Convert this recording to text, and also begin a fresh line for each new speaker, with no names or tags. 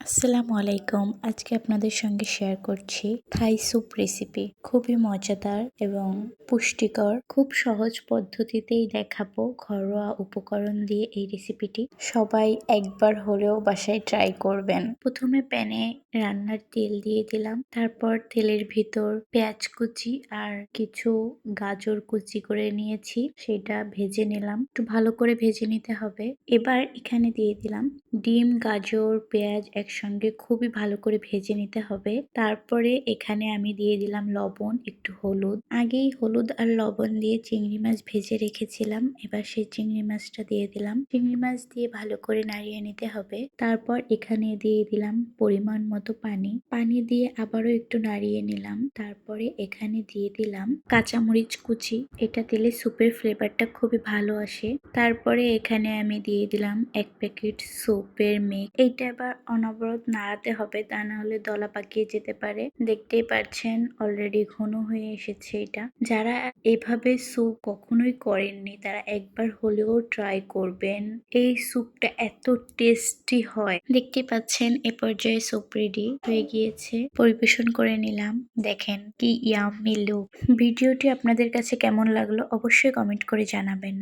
আসসালামু আলাইকুম। আজকে আপনাদের সঙ্গে শেয়ার করছি থাই স্যুপ রেসিপি। খুবই মজাদার এবং পুষ্টিকর। খুব সহজ পদ্ধতিতেই দেখাবো ঘরোয়া উপকরণ দিয়ে এই রেসিপিটি। সবাই একবার হলেও বাসায় ট্রাই করবেন। প্রথমে প্যানে রান্নার তেল দিয়ে দিলাম। তারপর তেলের ভিতর পেঁয়াজ কুচি আর কিছু গাজর কুচি করে নিয়েছি, সেটা ভেজে নিলাম। একটু ভালো করে ভেজে নিতে হবে। এবার এখানে দিয়ে দিলাম ডিম, গাজর, পেঁয়াজ একসঙ্গে খুবই ভালো করে ভেজে নিতে হবে। তারপরে এখানে আমি দিয়ে দিলাম লবণ, একটু হলুদ। আগেই হলুদ আর লবণ দিয়ে চিংড়ি মাছ ভেজে রেখেছিলাম। এবার সেই চিংড়ি মাছটা দিয়ে দিলাম। চিংড়ি মাছ দিয়ে ভালো করে নাড়িয়ে নিতে হবে। তারপর এখানে দিয়ে দিলাম পরিমাণ মতো পানি। পানি দিয়ে আবারও একটু নাড়িয়ে নিলাম। তারপরে এখানে দিয়ে দিলাম কাঁচামরিচ কুচি। এটা দিলে স্যুপের ফ্লেভারটা খুবই ভালো আসে। তারপরে এখানে আমি দিয়ে দিলাম 1 প্যাকেট স্যুপের মিক্স। এইটা এবার অনবরত নাড়াতে হবে, তা না হলে দলা পাকিয়ে যেতে পারে। দেখতেই পাচ্ছেন অলরেডি ঘন হয়ে এসেছে এটা। যারা এভাবে স্যুপ কখনোই করেননি তারা একবার হলেও ট্রাই করবেন। এই স্যুপটা এত টেস্টি হয়। দেখতে পাচ্ছেন এ পর্যায়ে স্যুপ রেডি হয়ে গিয়েছে। পরিবেশন করে নিলাম। দেখেন কি ইয়াম্মি লুক। ভিডিওটি আপনাদের কাছে কেমন লাগলো অবশ্যই কমেন্ট করে জানাবেন।